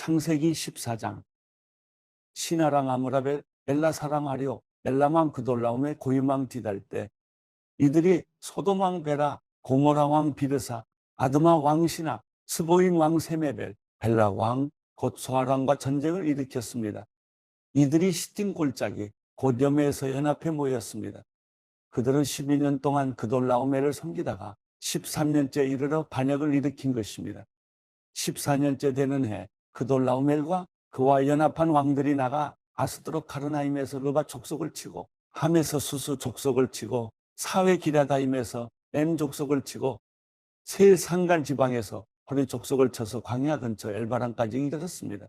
창세기 14장. 시나랑 아므라벨 엘라사랑 아리오 엘라망 그돌라움의 고유망 디달때 이들이 소돔 왕 베라 고모라 왕 비르사 아드마 왕 시나 스보임 왕 세메벨 벨라 왕 곧 소아랑과 전쟁을 일으켰습니다. 이들이 시팀 골짜기 고렴에서 연합해 모였습니다. 그들은 12년 동안 그돌라오멜을 섬기다가 13년째 이르러 반역을 일으킨 것입니다. 14년째 되는 해 그돌라오멜과 그와 연합한 왕들이 나가 아스드로 카르나임에서 르바 족속을 치고 함에서 수수 족속을 치고 사회 기라다임에서 엠 족속을 치고 세일 산간 지방에서 호리 족속을 쳐서 광야 근처 엘바람까지 이르렀습니다.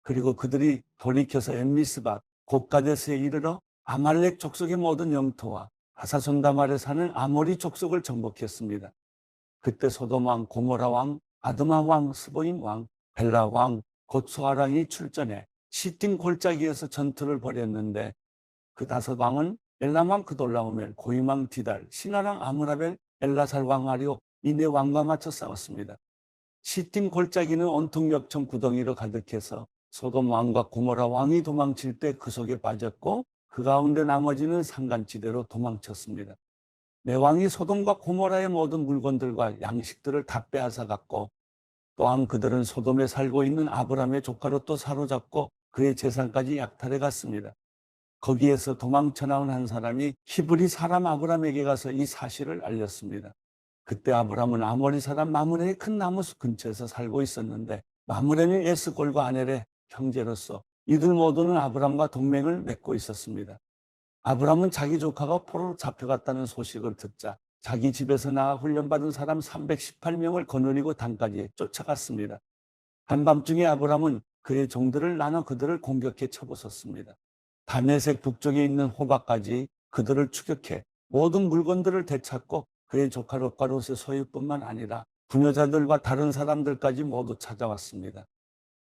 그리고 그들이 돌이켜서 엠미스밭 곧가데스에 이르러 아말렉 족속의 모든 영토와 하사손다말에 사는 아모리 족속을 정복했습니다. 그때 소돔 왕, 고모라 왕, 아드마 왕, 스보임 왕, 벨라 왕, 곧 소아랑이 출전해 시팀 골짜기에서 전투를 벌였는데 그 다섯 왕은 엘람 왕 그돌라오멜, 고임 왕 디달, 시나랑 아므라벨, 엘라살 왕 아리오 이 네 왕과 맞춰 싸웠습니다. 시팀 골짜기는 온통 역청 구덩이로 가득해서 소돔 왕과 고모라 왕이 도망칠 때 그 속에 빠졌고 그 가운데 나머지는 산간지대로 도망쳤습니다. 네 왕이 소돔과 고모라의 모든 물건들과 양식들을 다 빼앗아 갔고 또한 그들은 소돔에 살고 있는 아브람의 조카로 또 사로잡고 그의 재산까지 약탈해 갔습니다. 거기에서 도망쳐 나온 한 사람이 히브리 사람 아브람에게 가서 이 사실을 알렸습니다. 그때 아브람은 아모리 사람 마므레의 큰 나무숲 근처에서 살고 있었는데 마므레는 에스골과 아넬의 형제로서 이들 모두는 아브람과 동맹을 맺고 있었습니다. 아브람은 자기 조카가 포로로 잡혀갔다는 소식을 듣자 자기 집에서 나와 훈련받은 사람 318명을 거느리고 단까지 쫓아갔습니다. 한밤중에 아브람은 그의 종들을 나눠 그들을 공격해 쳐부쉈습니다. 다메섹 북쪽에 있는 호박까지 그들을 추격해 모든 물건들을 되찾고 그의 조카 롯과 롯의 소유뿐만 아니라 부녀자들과 다른 사람들까지 모두 찾아왔습니다.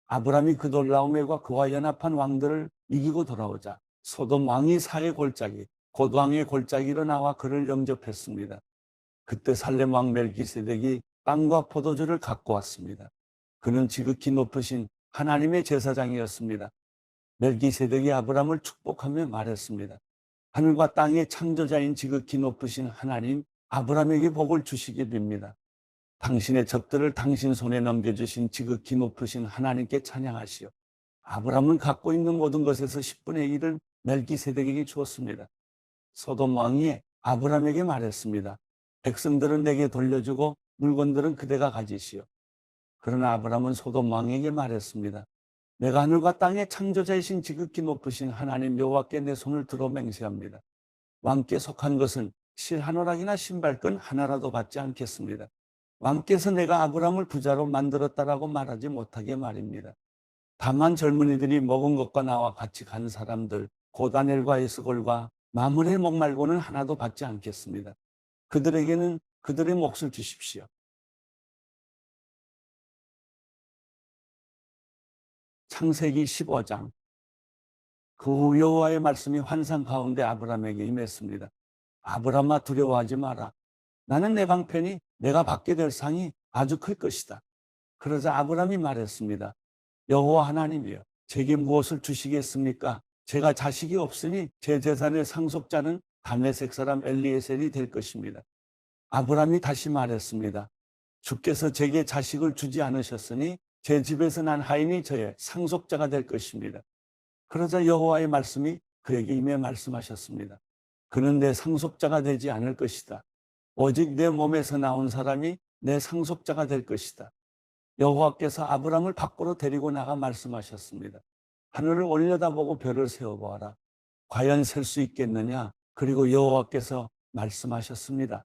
아브람이 그돌라오멜과 그와 연합한 왕들을 이기고 돌아오자 소돔 왕이 사해 골짜기 곧 왕의 골짜기로 나와 그를 영접했습니다. 그때 살렘 왕 멜기세덱이 빵과 포도주를 갖고 왔습니다. 그는 지극히 높으신 하나님의 제사장이었습니다. 멜기세덱이 아브람을 축복하며 말했습니다. 하늘과 땅의 창조자인 지극히 높으신 하나님, 아브람에게 복을 주시기 빕니다. 당신의 적들을 당신 손에 넘겨주신 지극히 높으신 하나님께 찬양하시오. 아브람은 갖고 있는 모든 것에서 10분의 1을 멜기세덱에게 주었습니다. 소돔 왕이 아브람에게 말했습니다. 백성들은 내게 돌려주고 물건들은 그대가 가지시오. 그러나 아브람은 소돔 왕에게 말했습니다. 내가 하늘과 땅의 창조자이신 지극히 높으신 하나님 여호와께 내 손을 들어 맹세합니다. 왕께 속한 것은 실 한 오락이나 신발끈 하나라도 받지 않겠습니다. 왕께서 내가 아브람을 부자로 만들었다라고 말하지 못하게 말입니다. 다만 젊은이들이 먹은 것과 나와 같이 간 사람들 고다넬과 에스골과 마므레 목 말고는 하나도 받지 않겠습니다. 그들에게는 그들의 몫을 주십시오. 창세기 15장. 그 후 여호와의 말씀이 환상 가운데 아브람에게 임했습니다. 아브람아 두려워하지 마라. 나는 내 방편이 내가 받게 될 상이 아주 클 것이다. 그러자 아브람이 말했습니다. 여호와 하나님이여 제게 무엇을 주시겠습니까? 제가 자식이 없으니 제 재산의 상속자는 다메섹 사람 엘리에셀이 될 것입니다. 아브람이 다시 말했습니다. 주께서 제게 자식을 주지 않으셨으니 제 집에서 난 하인이 저의 상속자가 될 것입니다. 그러자 여호와의 말씀이 그에게 임해 말씀하셨습니다. 그는 내 상속자가 되지 않을 것이다. 오직 내 몸에서 나온 사람이 내 상속자가 될 것이다. 여호와께서 아브람을 밖으로 데리고 나가 말씀하셨습니다. 하늘을 올려다보고 별을 세어보아라. 과연 셀 수 있겠느냐? 그리고 여호와께서 말씀하셨습니다.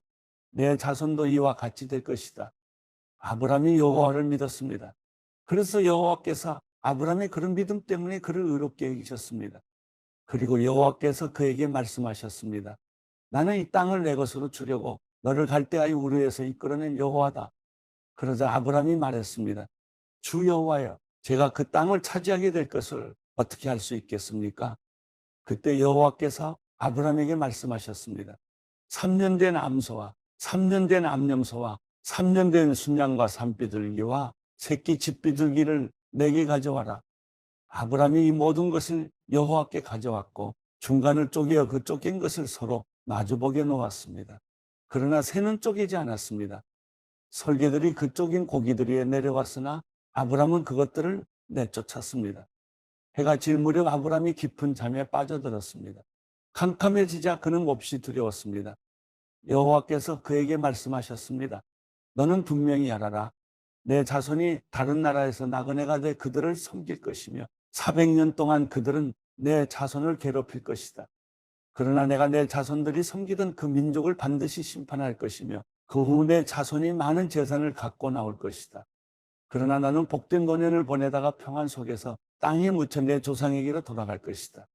내 자손도 이와 같이 될 것이다. 아브람이 여호와를 믿었습니다. 그래서 여호와께서 아브람의 그런 믿음 때문에 그를 의롭게 여기셨습니다. 그리고 여호와께서 그에게 말씀하셨습니다. 나는 이 땅을 내 것으로 주려고 너를 갈대아의 우르에서 이끌어낸 여호와다. 그러자 아브람이 말했습니다. 주 여호와여, 제가 그 땅을 차지하게 될 것을 어떻게 할 수 있겠습니까? 그때 여호와께서 아브람에게 말씀하셨습니다. 3년 된 암소와 3년 된 암염소와 3년 된 순양과 산비둘기와 새끼 집비둘기를 내게 가져와라. 아브라함이 이 모든 것을 여호와께 가져왔고 중간을 쪼개어 그 쪼갠 것을 서로 마주보게 놓았습니다. 그러나 새는 쪼개지 않았습니다. 설계들이 그 쪼갠 고기들 위에 내려왔으나 아브라함은 그것들을 내쫓았습니다. 해가 질 무렵 아브라함이 깊은 잠에 빠져들었습니다. 캄캄해지자 그는 몹시 두려웠습니다. 여호와께서 그에게 말씀하셨습니다. 너는 분명히 알아라. 내 자손이 다른 나라에서 나그네가 돼 그들을 섬길 것이며 400년 동안 그들은 내 자손을 괴롭힐 것이다. 그러나 내가 내 자손들이 섬기던 그 민족을 반드시 심판할 것이며 그 후 내 자손이 많은 재산을 갖고 나올 것이다. 그러나 나는 복된 노년을 보내다가 평안 속에서 땅에 묻혀 내 조상에게로 돌아갈 것이다.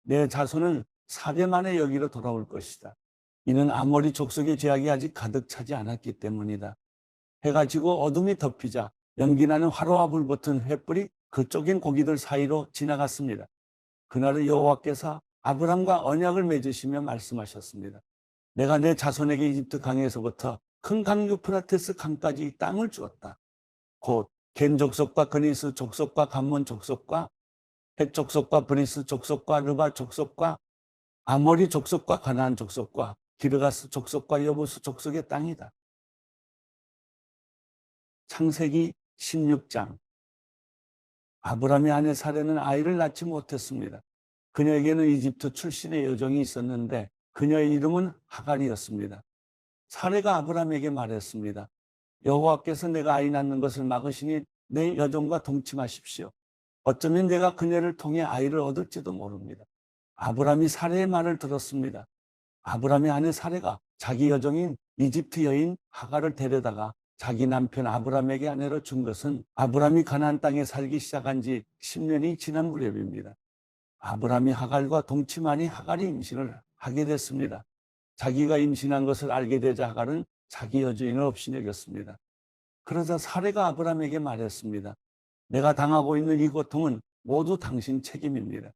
내 자손은 4대 만에 여기로 돌아올 것이다. 이는 아모리 족속의 죄악이 아직 가득 차지 않았기 때문이다. 해가 지고 어둠이 덮이자 연기나는 화로와 불 붙은 횃불이 그 쪼갠 고기들 사이로 지나갔습니다. 그날은 여호와께서 아브람과 언약을 맺으시며 말씀하셨습니다. 내가 내 자손에게 이집트 강에서부터 큰 강 유프라테스 강까지 이 땅을 주었다. 곧 겐 족속과 그니스 족속과 감몬 족속과 헷 족속과 브리스 족속과 르바 족속과 아모리 족속과 가나안 족속과 기르가스 족속과 여부스 족속의 땅이다. 창세기 16장. 아브라함의 아내 사레는 아이를 낳지 못했습니다. 그녀에게는 이집트 출신의 여종이 있었는데 그녀의 이름은 하갈이었습니다. 사레가 아브라함에게 말했습니다. 여호와께서 내가 아이 낳는 것을 막으시니 내 여종과 동침하십시오. 어쩌면 내가 그녀를 통해 아이를 얻을지도 모릅니다. 아브라함이 사레의 말을 들었습니다. 아브라함의 아내 사레가 자기 여종인 이집트 여인 하갈을 데려다가 자기 남편 아브라함에게 아내로 준 것은 아브라함이 가나안 땅에 살기 시작한 지 10년이 지난 무렵입니다. 아브라함이 하갈과 동침하니 하갈이 임신을 하게 됐습니다. 자기가 임신한 것을 알게 되자 하갈은 자기 여주인을 없이 여겼습니다. 그러자 사레가 아브라함에게 말했습니다. 내가 당하고 있는 이 고통은 모두 당신 책임입니다.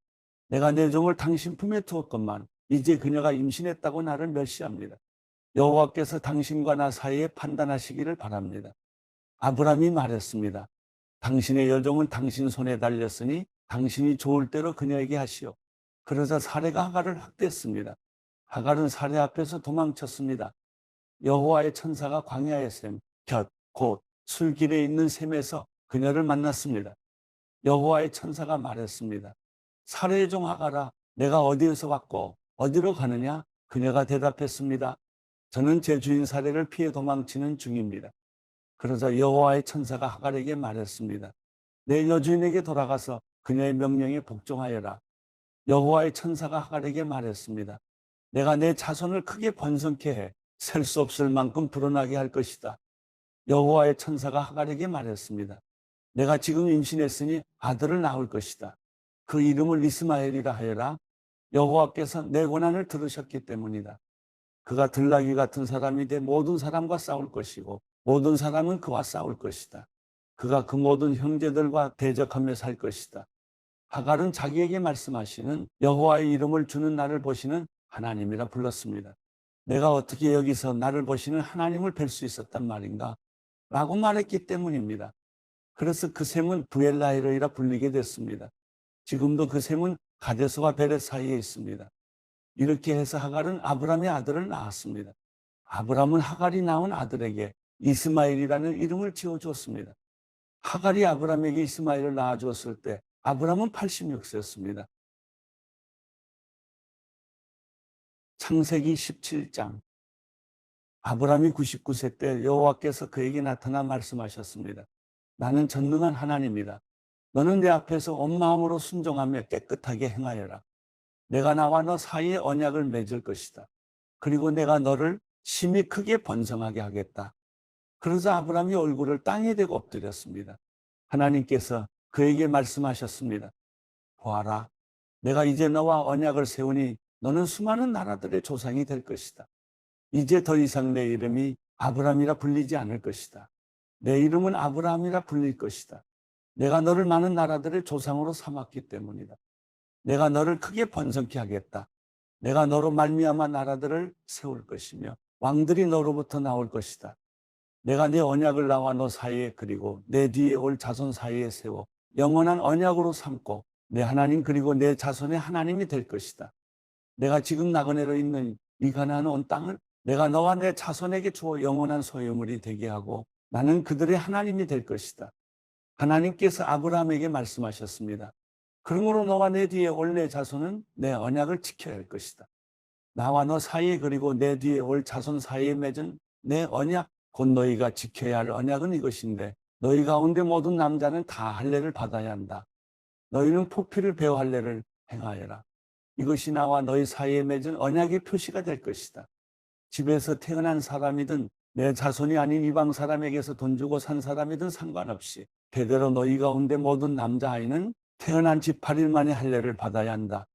내가 내 종을 당신 품에 두었건만 이제 그녀가 임신했다고 나를 멸시합니다. 여호와께서 당신과 나 사이에 판단하시기를 바랍니다. 아브라함이 말했습니다. 당신의 여종은 당신 손에 달렸으니 당신이 좋을 대로 그녀에게 하시오. 그러자 사레가 하갈을 학대했습니다. 하갈은 사레 앞에서 도망쳤습니다. 여호와의 천사가 광야의 샘, 곧 술길에 있는 샘에서 그녀를 만났습니다. 여호와의 천사가 말했습니다. 사레의 종 하갈아, 내가 어디에서 왔고 어디로 가느냐? 그녀가 대답했습니다. 저는 제 주인 사레를 피해 도망치는 중입니다. 그러자 여호와의 천사가 하갈에게 말했습니다. 내 여주인에게 돌아가서 그녀의 명령에 복종하여라. 여호와의 천사가 하갈에게 말했습니다. 내가 내 자손을 크게 번성케 해 셀 수 없을 만큼 불어나게 할 것이다. 여호와의 천사가 하갈에게 말했습니다. 내가 지금 임신했으니 아들을 낳을 것이다. 그 이름을 이스마엘이라 하여라. 여호와께서 내 고난을 들으셨기 때문이다. 그가 들나귀 같은 사람이 돼 모든 사람과 싸울 것이고 모든 사람은 그와 싸울 것이다. 그가 그 모든 형제들과 대적하며 살 것이다. 하갈은 자기에게 말씀하시는 여호와의 이름을 주는 나를 보시는 하나님이라 불렀습니다. 내가 어떻게 여기서 나를 보시는 하나님을 뵐 수 있었단 말인가? 라고 말했기 때문입니다. 그래서 그 샘은 부엘라헬이라 불리게 됐습니다. 지금도 그 샘은 가데스와 베렛 사이에 있습니다. 이렇게 해서 하갈은 아브라함의 아들을 낳았습니다. 아브라함은 하갈이 낳은 아들에게 이스마엘이라는 이름을 지어주었습니다. 하갈이 아브라함에게 이스마엘을 낳아주었을 때 아브라함은 86세였습니다. 창세기 17장. 아브라함이 99세 때 여호와께서 그에게 나타나 말씀하셨습니다. 나는 전능한 하나님이다. 너는 내 앞에서 온 마음으로 순종하며 깨끗하게 행하여라. 내가 나와 너 사이에 언약을 맺을 것이다. 그리고 내가 너를 심히 크게 번성하게 하겠다. 그러자 아브라함이 얼굴을 땅에 대고 엎드렸습니다. 하나님께서 그에게 말씀하셨습니다. 보아라, 내가 이제 너와 언약을 세우니 너는 수많은 나라들의 조상이 될 것이다. 이제 더 이상 내 이름이 아브라함이라 불리지 않을 것이다. 내 이름은 아브라함이라 불릴 것이다. 내가 너를 많은 나라들의 조상으로 삼았기 때문이다. 내가 너를 크게 번성케 하겠다. 내가 너로 말미암아 나라들을 세울 것이며 왕들이 너로부터 나올 것이다. 내가 내 언약을 나와 너 사이에 그리고 내 뒤에 올 자손 사이에 세워 영원한 언약으로 삼고 내 하나님 그리고 내 자손의 하나님이 될 것이다. 내가 지금 나그네로 있는 이 가나안 온 땅을 내가 너와 내 자손에게 주어 영원한 소유물이 되게 하고 나는 그들의 하나님이 될 것이다. 하나님께서 아브라함에게 말씀하셨습니다. 그러므로 너와 내 뒤에 올 내 자손은 내 언약을 지켜야 할 것이다. 나와 너 사이에 그리고 내 뒤에 올 자손 사이에 맺은 내 언약, 곧 너희가 지켜야 할 언약은 이것인데 너희 가운데 모든 남자는 다 할례를 받아야 한다. 너희는 포피를 베어 할례를 행하여라. 이것이 나와 너희 사이에 맺은 언약의 표시가 될 것이다. 집에서 태어난 사람이든 내 자손이 아닌 이방 사람에게서 돈 주고 산 사람이든 상관없이 대대로 너희 가운데 모든 남자아이는 태어난 지 8일 만에 할례를 받아야 한다.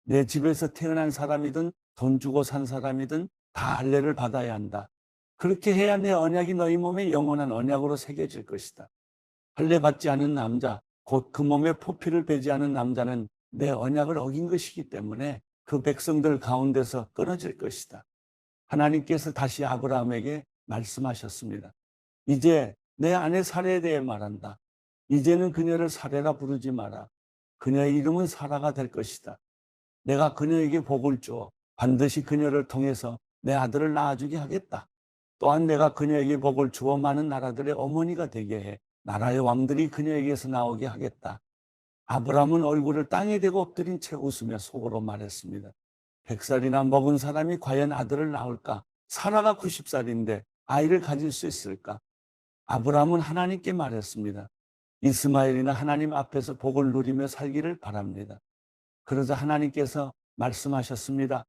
내 집에서 태어난 사람이든 돈 주고 산 사람이든 다 할례를 받아야 한다. 그렇게 해야 내 언약이 너희 몸에 영원한 언약으로 새겨질 것이다. 할례 받지 않은 남자, 곧 그 몸에 포피를 베지 않은 남자는 내 언약을 어긴 것이기 때문에 그 백성들 가운데서 끊어질 것이다. 하나님께서 다시 아브라함에게 말씀하셨습니다. 이제 내 아내 사레에 대해 말한다. 이제는 그녀를 사레라 부르지 마라. 그녀의 이름은 사라가 될 것이다. 내가 그녀에게 복을 주어 반드시 그녀를 통해서 내 아들을 낳아주게 하겠다. 또한 내가 그녀에게 복을 주어 많은 나라들의 어머니가 되게 해 나라의 왕들이 그녀에게서 나오게 하겠다. 아브라함은 얼굴을 땅에 대고 엎드린 채 웃으며 속으로 말했습니다. 100살이나 먹은 사람이 과연 아들을 낳을까? 사라가 90살인데 아이를 가질 수 있을까? 아브라함은 하나님께 말했습니다. 이스마엘이나 하나님 앞에서 복을 누리며 살기를 바랍니다. 그러자 하나님께서 말씀하셨습니다.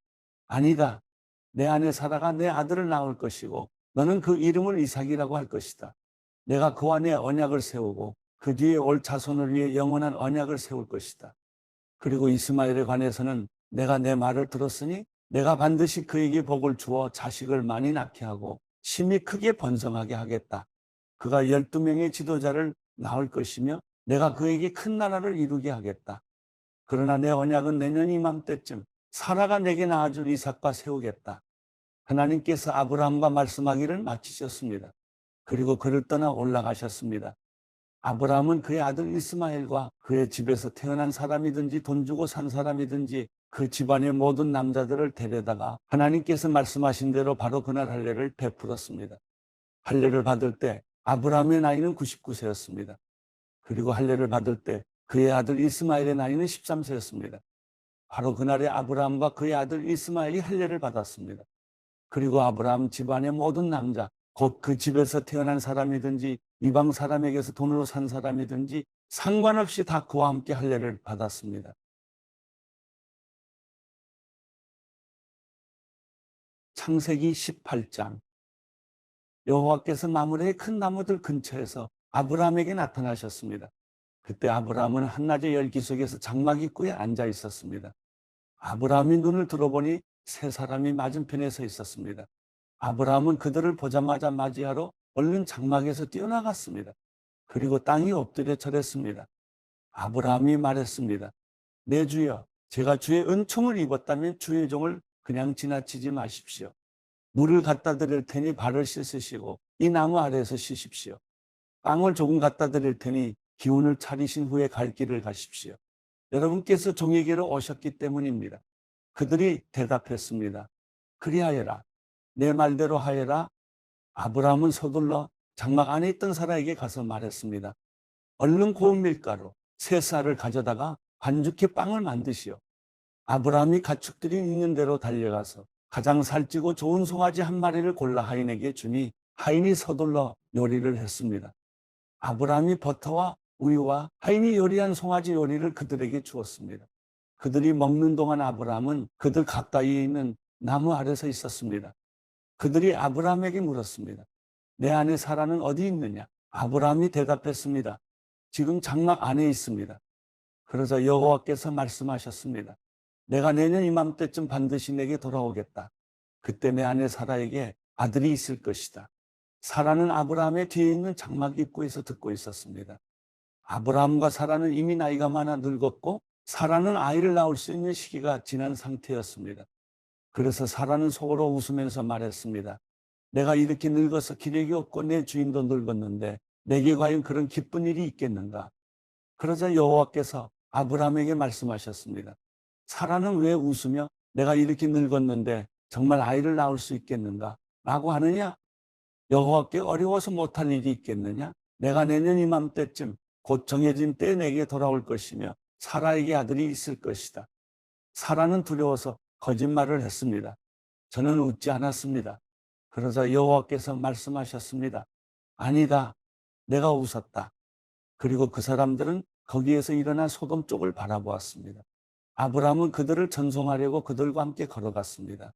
아니다. 내 아내 사라가 내 아들을 낳을 것이고 너는 그 이름을 이삭이라고 할 것이다. 내가 그와 내 언약을 세우고 그 뒤에 올 자손을 위해 영원한 언약을 세울 것이다. 그리고 이스마엘에 관해서는 내가 내 말을 들었으니 내가 반드시 그에게 복을 주어 자식을 많이 낳게 하고 심히 크게 번성하게 하겠다. 그가 12명의 지도자를 낳을 것이며 내가 그에게 큰 나라를 이루게 하겠다. 그러나 내 언약은 내년 이맘때쯤 사라가 내게 낳아줄 이삭과 세우겠다. 하나님께서 아브라함과 말씀하기를 마치셨습니다. 그리고 그를 떠나 올라가셨습니다. 아브라함은 그의 아들 이스마엘과 그의 집에서 태어난 사람이든지 돈 주고 산 사람이든지 그 집안의 모든 남자들을 데려다가 하나님께서 말씀하신 대로 바로 그날 할례를 베풀었습니다. 할례를 받을 때 아브라함의 나이는 99세였습니다. 그리고 할례를 받을 때 그의 아들 이스마엘의 나이는 13세였습니다. 바로 그날에 아브라함과 그의 아들 이스마엘이 할례를 받았습니다. 그리고 아브라함 집안의 모든 남자, 곧 그 집에서 태어난 사람이든지 이방 사람에게서 돈으로 산 사람이든지 상관없이 다 그와 함께 할례를 받았습니다. 창세기 18장. 여호와께서 마므레의 큰 나무들 근처에서 아브라함에게 나타나셨습니다. 그때 아브라함은 한낮의 열기 속에서 장막 입구에 앉아 있었습니다. 아브라함이 눈을 들어보니 세 사람이 맞은편에 서 있었습니다. 아브라함은 그들을 보자마자 맞이하러 얼른 장막에서 뛰어나갔습니다. 그리고 땅이 엎드려 절했습니다. 아브라함이 말했습니다. 내 주여, 제가 주의 은총을 입었다면 주의 종을 그냥 지나치지 마십시오. 물을 갖다 드릴 테니 발을 씻으시고 이 나무 아래에서 쉬십시오. 빵을 조금 갖다 드릴 테니 기운을 차리신 후에 갈 길을 가십시오. 여러분께서 종에게로 오셨기 때문입니다. 그들이 대답했습니다. 그리하여라. 내 말대로 하여라. 아브라함은 서둘러 장막 안에 있던 사람에게 가서 말했습니다. 얼른 고운 밀가루 3쌀을 가져다가 반죽해 빵을 만드시오. 아브라함이 가축들이 있는 대로 달려가서 가장 살찌고 좋은 송아지 한 마리를 골라 하인에게 주니 하인이 서둘러 요리를 했습니다. 아브라함이 버터와 우유와 하인이 요리한 송아지 요리를 그들에게 주었습니다. 그들이 먹는 동안 아브라함은 그들 가까이에 있는 나무 아래 서 있었습니다. 그들이 아브라함에게 물었습니다. 내 아내 사라는 어디 있느냐? 아브라함이 대답했습니다. 지금 장막 안에 있습니다. 그러자 여호와께서 말씀하셨습니다. 내가 내년 이맘때쯤 반드시 내게 돌아오겠다. 그때 내 아내 사라에게 아들이 있을 것이다. 사라는 아브라함의 뒤에 있는 장막 입구에서 듣고 있었습니다. 아브라함과 사라는 이미 나이가 많아 늙었고 사라는 아이를 낳을 수 있는 시기가 지난 상태였습니다. 그래서 사라는 속으로 웃으면서 말했습니다. 내가 이렇게 늙어서 기력이 없고 내 주인도 늙었는데 내게 과연 그런 기쁜 일이 있겠는가? 그러자 여호와께서 아브라함에게 말씀하셨습니다. 사라는 왜 웃으며 내가 이렇게 늙었는데 정말 아이를 낳을 수 있겠는가? 라고 하느냐? 여호와께 어려워서 못할 일이 있겠느냐? 내가 내년 이맘때쯤 곧 정해진 때에 내게 돌아올 것이며 사라에게 아들이 있을 것이다. 사라는 두려워서 거짓말을 했습니다. 저는 웃지 않았습니다. 그러자 여호와께서 말씀하셨습니다. 아니다. 내가 웃었다. 그리고 그 사람들은 거기에서 일어나 소돔 쪽을 바라보았습니다. 아브라함은 그들을 전송하려고 그들과 함께 걸어갔습니다.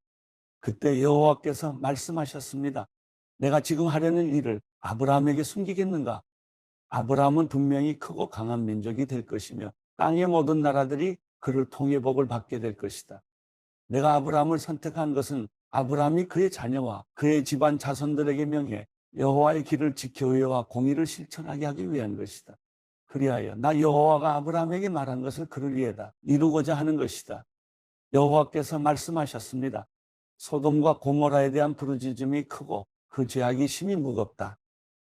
그때 여호와께서 말씀하셨습니다. 내가 지금 하려는 일을 아브라함에게 숨기겠는가? 아브라함은 분명히 크고 강한 민족이 될 것이며 땅의 모든 나라들이 그를 통해 복을 받게 될 것이다. 내가 아브라함을 선택한 것은 아브라함이 그의 자녀와 그의 집안 자손들에게 명해 여호와의 길을 지켜 의와 공의를 실천하게 하기 위한 것이다. 그리하여 나 여호와가 아브라함에게 말한 것을 그를 위해다 이루고자 하는 것이다. 여호와께서 말씀하셨습니다. 소돔과 고모라에 대한 부르짖음이 크고 그 죄악이 심히 무겁다.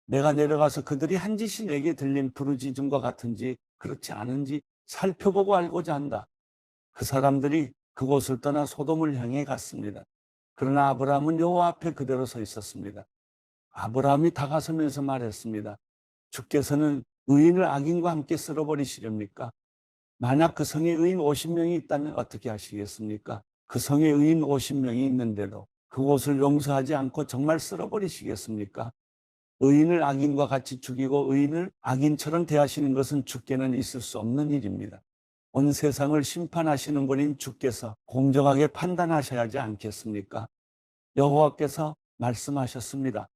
내가 내려가서 그들이 한 짓이 내게 들린 부르짖음과 같은지 그렇지 않은지 살펴보고 알고자 한다. 그 사람들이 그곳을 떠나 소돔을 향해 갔습니다. 그러나 아브라함은 여호와 앞에 그대로 서 있었습니다. 아브라함이 다가서면서 말했습니다. 주께서는 의인을 악인과 함께 쓸어버리시렵니까? 만약 그 성에 의인 50명이 있다면 어떻게 하시겠습니까? 그 성에 의인 50명이 있는데도 그곳을 용서하지 않고 정말 쓸어버리시겠습니까? 의인을 악인과 같이 죽이고 의인을 악인처럼 대하시는 것은 주께는 있을 수 없는 일입니다. 온 세상을 심판하시는 분인 주께서 공정하게 판단하셔야 하지 않겠습니까? 여호와께서 말씀하셨습니다.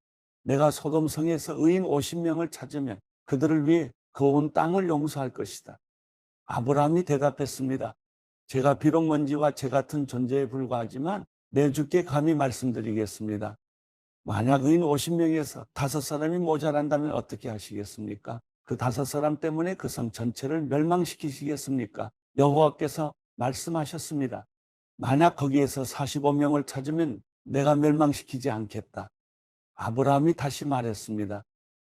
내가 소돔성에서 의인 50명을 찾으면 그들을 위해 그 온 땅을 용서할 것이다. 아브라함이 대답했습니다. 제가 비록 먼지와 재 같은 존재에 불과하지만 내 주께 감히 말씀드리겠습니다. 만약 의인 50명에서 5사람이 모자란다면 어떻게 하시겠습니까? 그 5사람 때문에 그 성 전체를 멸망시키시겠습니까? 여호와께서 말씀하셨습니다. 만약 거기에서 45명을 찾으면 내가 멸망시키지 않겠다. 아브라함이 다시 말했습니다.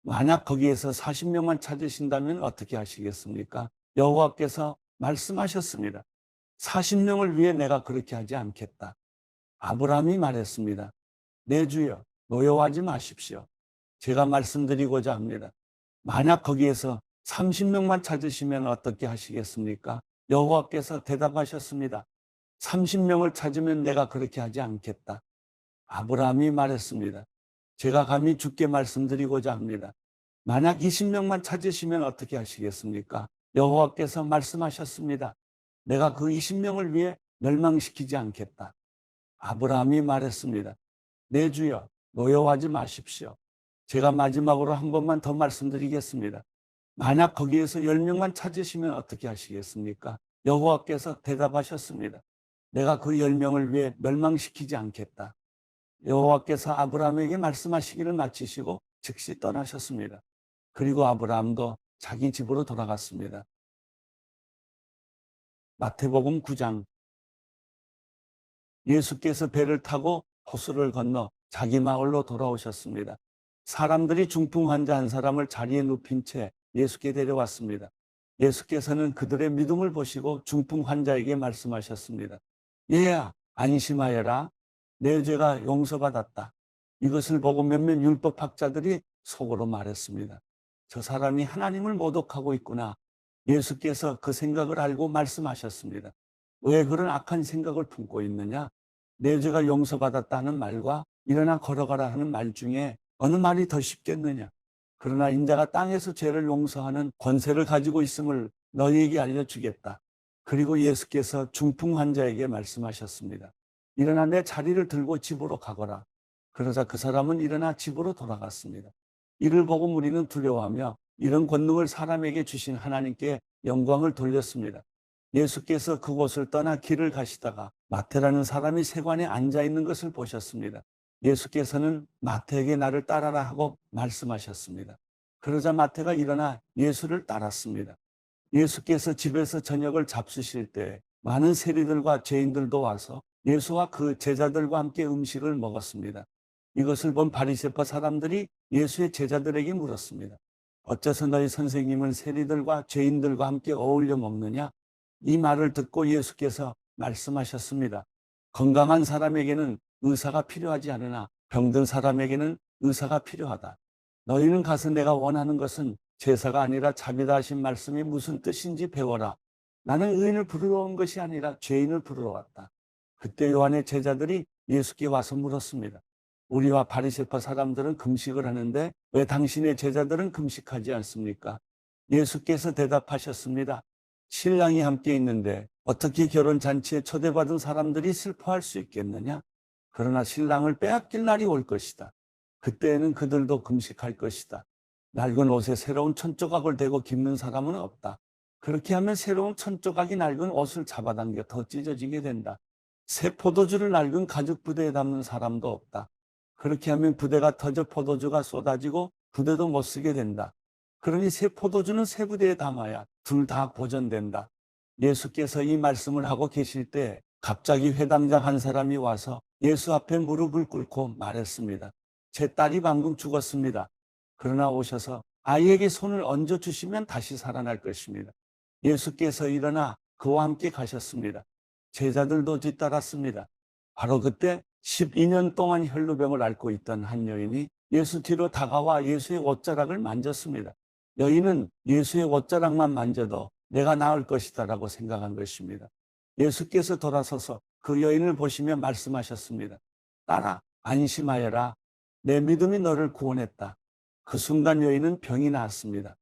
만약 거기에서 40명만 찾으신다면 어떻게 하시겠습니까? 여호와께서 말씀하셨습니다. 40명을 위해 내가 그렇게 하지 않겠다. 아브라함이 말했습니다. 내 주여, 노여워하지 마십시오. 제가 말씀드리고자 합니다. 만약 거기에서 30명만 찾으시면 어떻게 하시겠습니까? 여호와께서 대답하셨습니다. 30명을 찾으면 내가 그렇게 하지 않겠다. 아브라함이 말했습니다. 제가 감히 주께 말씀드리고자 합니다. 만약 20명만 찾으시면 어떻게 하시겠습니까? 여호와께서 말씀하셨습니다. 내가 그 20명을 위해 멸망시키지 않겠다. 아브라함이 말했습니다. 내 주여, 노여워하지 마십시오. 제가 마지막으로 한 번만 더 말씀드리겠습니다. 만약 거기에서 10명만 찾으시면 어떻게 하시겠습니까? 여호와께서 대답하셨습니다. 내가 그 10명을 위해 멸망시키지 않겠다. 여호와께서 아브라함에게 말씀하시기를 마치시고 즉시 떠나셨습니다. 그리고 아브라함도 자기 집으로 돌아갔습니다. 마태복음 9장. 예수께서 배를 타고 호수를 건너 자기 마을로 돌아오셨습니다. 사람들이 중풍 환자 한 사람을 자리에 눕힌 채 예수께 데려왔습니다. 예수께서는 그들의 믿음을 보시고 중풍 환자에게 말씀하셨습니다. 얘야, 안심하여라. 내 죄가 용서받았다. 이것을 보고 몇몇 율법학자들이 속으로 말했습니다. 저 사람이 하나님을 모독하고 있구나. 예수께서 그 생각을 알고 말씀하셨습니다. 왜 그런 악한 생각을 품고 있느냐? 내 죄가 용서받았다는 말과 일어나 걸어가라 하는 말 중에 어느 말이 더 쉽겠느냐? 그러나 인자가 땅에서 죄를 용서하는 권세를 가지고 있음을 너희에게 알려주겠다. 그리고 예수께서 중풍 환자에게 말씀하셨습니다. 일어나 내 자리를 들고 집으로 가거라. 그러자 그 사람은 일어나 집으로 돌아갔습니다. 이를 보고 무리는 두려워하며 이런 권능을 사람에게 주신 하나님께 영광을 돌렸습니다. 예수께서 그곳을 떠나 길을 가시다가 마태라는 사람이 세관에 앉아 있는 것을 보셨습니다. 예수께서는 마태에게 나를 따라라 하고 말씀하셨습니다. 그러자 마태가 일어나 예수를 따랐습니다. 예수께서 집에서 저녁을 잡수실 때 많은 세리들과 죄인들도 와서 예수와 그 제자들과 함께 음식을 먹었습니다. 이것을 본 바리새파 사람들이 예수의 제자들에게 물었습니다. 어째서 너희 선생님은 세리들과 죄인들과 함께 어울려 먹느냐? 이 말을 듣고 예수께서 말씀하셨습니다. 건강한 사람에게는 의사가 필요하지 않으나 병든 사람에게는 의사가 필요하다. 너희는 가서 내가 원하는 것은 제사가 아니라 자비다 하신 말씀이 무슨 뜻인지 배워라. 나는 의인을 부르러 온 것이 아니라 죄인을 부르러 왔다. 그때 요한의 제자들이 예수께 와서 물었습니다. 우리와 바리새파 사람들은 금식을 하는데 왜 당신의 제자들은 금식하지 않습니까? 예수께서 대답하셨습니다. 신랑이 함께 있는데 어떻게 결혼 잔치에 초대받은 사람들이 슬퍼할 수 있겠느냐? 그러나 신랑을 빼앗길 날이 올 것이다. 그때에는 그들도 금식할 것이다. 낡은 옷에 새로운 천조각을 대고 깁는 사람은 없다. 그렇게 하면 새로운 천조각이 낡은 옷을 잡아당겨 더 찢어지게 된다. 새 포도주를 낡은 가죽 부대에 담는 사람도 없다. 그렇게 하면 부대가 터져 포도주가 쏟아지고 부대도 못 쓰게 된다. 그러니 새 포도주는 새 부대에 담아야 둘 다 보존된다. 예수께서 이 말씀을 하고 계실 때 갑자기 회당장 한 사람이 와서 예수 앞에 무릎을 꿇고 말했습니다. 제 딸이 방금 죽었습니다. 그러나 오셔서 아이에게 손을 얹어주시면 다시 살아날 것입니다. 예수께서 일어나 그와 함께 가셨습니다. 제자들도 뒤따랐습니다. 바로 그때 12년 동안 혈루병을 앓고 있던 한 여인이 예수 뒤로 다가와 예수의 옷자락을 만졌습니다. 여인은 예수의 옷자락만 만져도 내가 나을 것이다라고 생각한 것입니다. 예수께서 돌아서서 그 여인을 보시며 말씀하셨습니다. 딸아, 안심하여라. 내 믿음이 너를 구원했다. 그 순간 여인은 병이 나았습니다.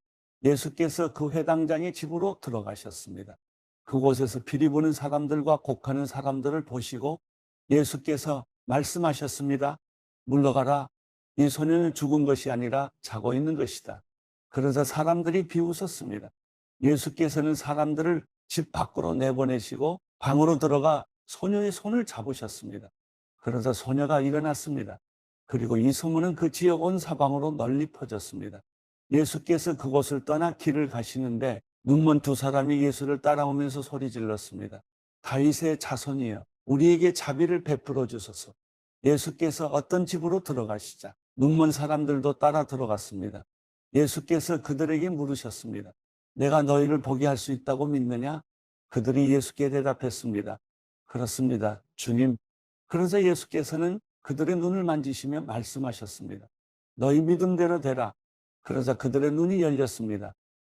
예수께서 그 회당장의 집으로 들어가셨습니다. 그곳에서 피리 부는 사람들과 곡하는 사람들을 보시고 예수께서 말씀하셨습니다. 물러가라. 이 소년은 죽은 것이 아니라 자고 있는 것이다. 그러자 사람들이 비웃었습니다. 예수께서는 사람들을 집 밖으로 내보내시고 방으로 들어가 소녀의 손을 잡으셨습니다. 그러자 소녀가 일어났습니다. 그리고 이 소문은 그 지역 온 사방으로 널리 퍼졌습니다. 예수께서 그곳을 떠나 길을 가시는데 눈먼 두 사람이 예수를 따라오면서 소리 질렀습니다. 다윗의 자손이여, 우리에게 자비를 베풀어 주소서. 예수께서 어떤 집으로 들어가시자 눈먼 사람들도 따라 들어갔습니다. 예수께서 그들에게 물으셨습니다. 내가 너희를 보게 할 수 있다고 믿느냐? 그들이 예수께 대답했습니다. 그렇습니다, 주님. 그러자 예수께서는 그들의 눈을 만지시며 말씀하셨습니다. 너희 믿음대로 되라. 그러자 그들의 눈이 열렸습니다.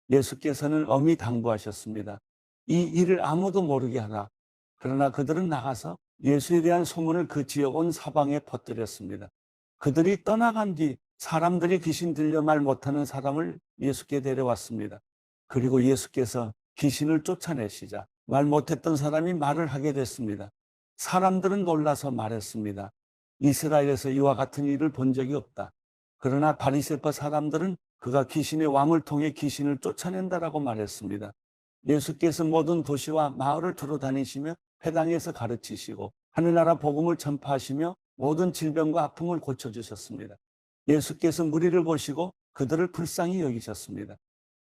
예수께서는 엄히 당부하셨습니다. 이 일을 아무도 모르게 하라. 그러나 그들은 나가서 예수에 대한 소문을 그 지역 온 사방에 퍼뜨렸습니다. 그들이 떠나간 뒤 사람들이 귀신 들려 말 못하는 사람을 예수께 데려왔습니다. 그리고 예수께서 귀신을 쫓아내시자 말 못했던 사람이 말을 하게 됐습니다. 사람들은 놀라서 말했습니다. 이스라엘에서 이와 같은 일을 본 적이 없다. 그러나 바리새파 사람들은 그가 귀신의 왕을 통해 귀신을 쫓아낸다라고 말했습니다. 예수께서 모든 도시와 마을을 두루 다니시며 회당에서 가르치시고 하늘나라 복음을 전파하시며 모든 질병과 아픔을 고쳐주셨습니다. 예수께서 무리를 보시고 그들을 불쌍히 여기셨습니다.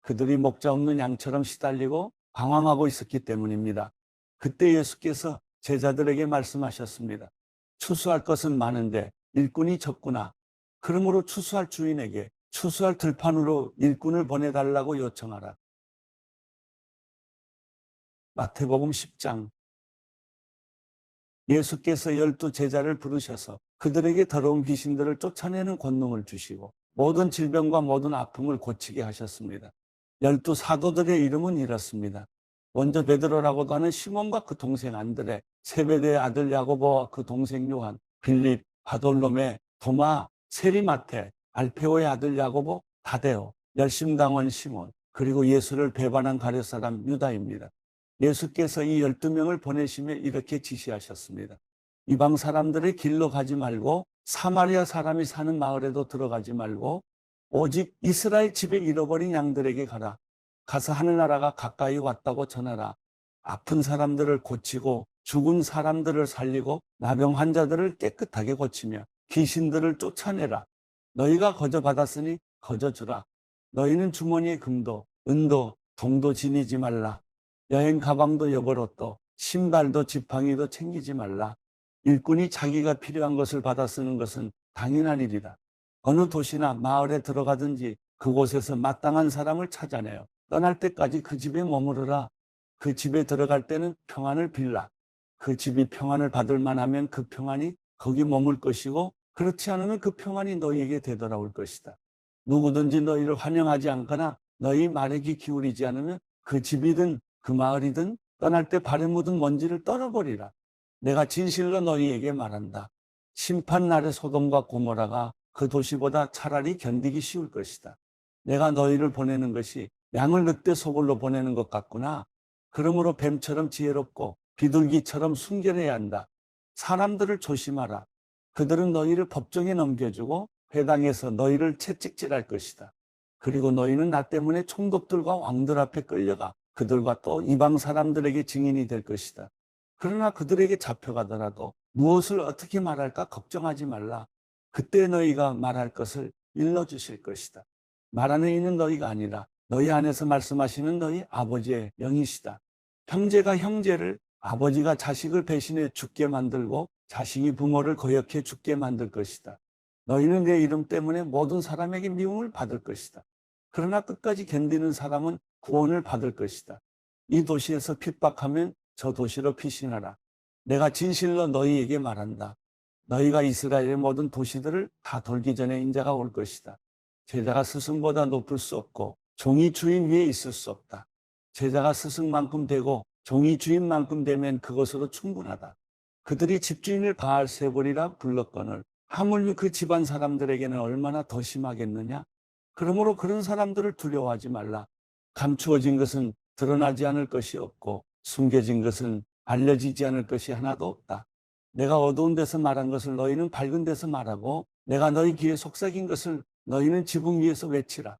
그들이 목자 없는 양처럼 시달리고 방황하고 있었기 때문입니다. 그때 예수께서 제자들에게 말씀하셨습니다. 추수할 것은 많은데 일꾼이 적구나. 그러므로 추수할 주인에게 추수할 들판으로 일꾼을 보내달라고 요청하라. 마태복음 10장. 예수께서 12 제자를 부르셔서 그들에게 더러운 귀신들을 쫓아내는 권능을 주시고 모든 질병과 모든 아픔을 고치게 하셨습니다. 12 사도들의 이름은 이렇습니다. 먼저 베드로라고도 하는 시몬과 그 동생 안드레, 세베대의 아들 야고보와 그 동생 요한, 빌립, 바돌로메, 도마, 세리마테, 알페오의 아들 야고보, 다데오, 열심당원 시몬, 그리고 예수를 배반한 가룟 사람 유다입니다. 예수께서 이 12명을 보내시며 이렇게 지시하셨습니다. 이방 사람들의 길로 가지 말고 사마리아 사람이 사는 마을에도 들어가지 말고 오직 이스라엘 집에 잃어버린 양들에게 가라. 가서 하늘나라가 가까이 왔다고 전하라. 아픈 사람들을 고치고 죽은 사람들을 살리고 나병 환자들을 깨끗하게 고치며 귀신들을 쫓아내라. 너희가 거저 받았으니 거저 주라. 너희는 주머니에 금도 은도 동도 지니지 말라. 여행 가방도 여벌옷도 신발도 지팡이도 챙기지 말라. 일꾼이 자기가 필요한 것을 받아 쓰는 것은 당연한 일이다. 어느 도시나 마을에 들어가든지 그곳에서 마땅한 사람을 찾아내어 떠날 때까지 그 집에 머무르라. 그 집에 들어갈 때는 평안을 빌라. 그 집이 평안을 받을 만하면 그 평안이 거기 머물 것이고 그렇지 않으면 그 평안이 너희에게 되돌아올 것이다. 누구든지 너희를 환영하지 않거나 너희 말에 귀 기울이지 않으면 그 집이든 그 마을이든 떠날 때 발에 묻은 먼지를 떨어버리라. 내가 진실로 너희에게 말한다. 심판날에 소돔과 고모라가 그 도시보다 차라리 견디기 쉬울 것이다. 내가 너희를 보내는 것이 양을 늑대 소굴로 보내는 것 같구나. 그러므로 뱀처럼 지혜롭고 비둘기처럼 순결해야 한다. 사람들을 조심하라. 그들은 너희를 법정에 넘겨주고 회당에서 너희를 채찍질할 것이다. 그리고 너희는 나 때문에 총독들과 왕들 앞에 끌려가 그들과 또 이방 사람들에게 증인이 될 것이다. 그러나 그들에게 잡혀가더라도 무엇을 어떻게 말할까 걱정하지 말라. 그때 너희가 말할 것을 일러주실 것이다. 말하는 이는 너희가 아니라 너희 안에서 말씀하시는 너희 아버지의 영이시다. 형제가 형제를, 아버지가 자식을 배신해 죽게 만들고 자식이 부모를 거역해 죽게 만들 것이다. 너희는 내 이름 때문에 모든 사람에게 미움을 받을 것이다. 그러나 끝까지 견디는 사람은 구원을 받을 것이다. 이 도시에서 핍박하면 저 도시로 피신하라. 내가 진실로 너희에게 말한다. 너희가 이스라엘의 모든 도시들을 다 돌기 전에 인자가 올 것이다. 제자가 스승보다 높을 수 없고 종이 주인 위에 있을 수 없다. 제자가 스승만큼 되고 종이 주인만큼 되면 그것으로 충분하다. 그들이 집주인을 바알세불이라 불렀거늘 하물며 그 집안 사람들에게는 얼마나 더 심하겠느냐. 그러므로 그런 사람들을 두려워하지 말라. 감추어진 것은 드러나지 않을 것이 없고 숨겨진 것은 알려지지 않을 것이 하나도 없다. 내가 어두운 데서 말한 것을 너희는 밝은 데서 말하고 내가 너희 귀에 속삭인 것을 너희는 지붕 위에서 외치라.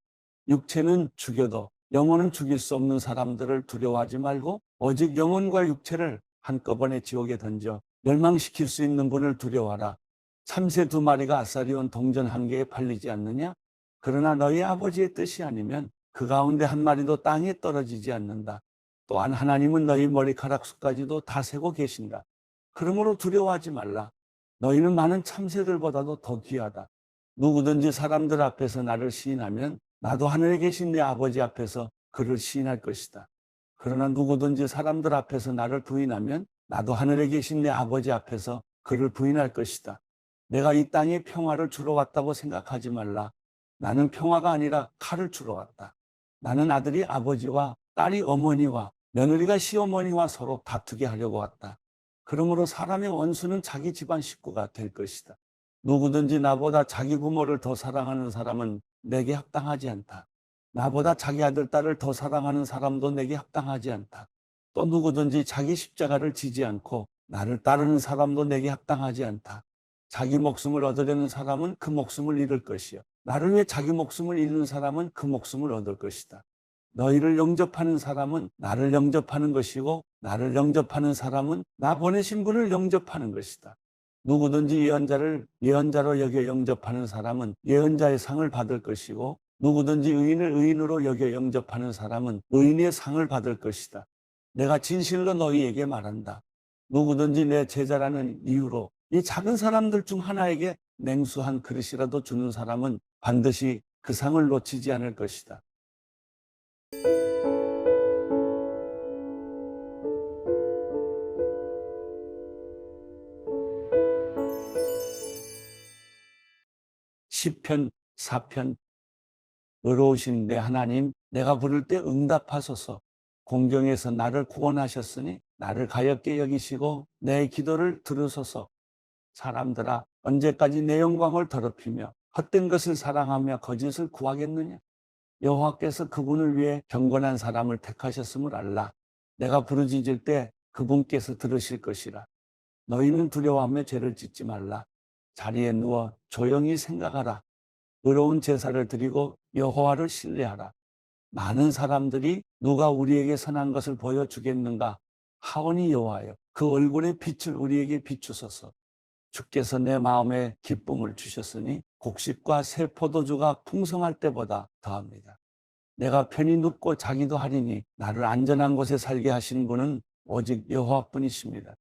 육체는 죽여도 영혼은 죽일 수 없는 사람들을 두려워하지 말고 오직 영혼과 육체를 한꺼번에 지옥에 던져 멸망시킬 수 있는 분을 두려워하라. 참새 2마리가 아사리온 동전 1개에 팔리지 않느냐? 그러나 너희 아버지의 뜻이 아니면 그 가운데 1마리도 땅에 떨어지지 않는다. 또한 하나님은 너희 머리카락 수까지도 다 세고 계신다. 그러므로 두려워하지 말라. 너희는 많은 참새들보다도 더 귀하다. 누구든지 사람들 앞에서 나를 시인하면 나도 하늘에 계신 내 아버지 앞에서 그를 시인할 것이다. 그러나 누구든지 사람들 앞에서 나를 부인하면 나도 하늘에 계신 내 아버지 앞에서 그를 부인할 것이다. 내가 이 땅에 평화를 주러 왔다고 생각하지 말라. 나는 평화가 아니라 칼을 주러 왔다. 나는 아들이 아버지와 딸이 어머니와 며느리가 시어머니와 서로 다투게 하려고 왔다. 그러므로 사람의 원수는 자기 집안 식구가 될 것이다. 누구든지 나보다 자기 부모를 더 사랑하는 사람은 내게 합당하지 않다. 나보다 자기 아들, 딸을 더 사랑하는 사람도 내게 합당하지 않다. 또 누구든지 자기 십자가를 지지 않고 나를 따르는 사람도 내게 합당하지 않다. 자기 목숨을 얻으려는 사람은 그 목숨을 잃을 것이요. 나를 위해 자기 목숨을 잃는 사람은 그 목숨을 얻을 것이다. 너희를 영접하는 사람은 나를 영접하는 것이고 나를 영접하는 사람은 나 보내신 분을 영접하는 것이다. 누구든지 예언자를 예언자로 여겨 영접하는 사람은 예언자의 상을 받을 것이고 누구든지 의인을 의인으로 여겨 영접하는 사람은 의인의 상을 받을 것이다. 내가 진실로 너희에게 말한다. 누구든지 내 제자라는 이유로 이 작은 사람들 중 하나에게 냉수 한 그릇이라도 주는 사람은 반드시 그 상을 놓치지 않을 것이다. 시편 4편. 의로우신 내 하나님, 내가 부를 때 응답하소서. 공경에서 나를 구원하셨으니 나를 가엾게 여기시고 내 기도를 들으소서. 사람들아, 언제까지 내 영광을 더럽히며 헛된 것을 사랑하며 거짓을 구하겠느냐? 여호와께서 그분을 위해 경건한 사람을 택하셨음을 알라. 내가 부르짖을 때 그분께서 들으실 것이라. 너희는 두려워하며 죄를 짓지 말라. 자리에 누워 조용히 생각하라. 의로운 제사를 드리고 여호와를 신뢰하라. 많은 사람들이 누가 우리에게 선한 것을 보여주겠는가 하오니 여호와여, 그 얼굴의 빛을 우리에게 비추소서. 주께서 내 마음에 기쁨을 주셨으니 곡식과 새 포도주가 풍성할 때보다 더합니다. 내가 편히 눕고 자기도 하리니 나를 안전한 곳에 살게 하시는 분은 오직 여호와뿐이십니다.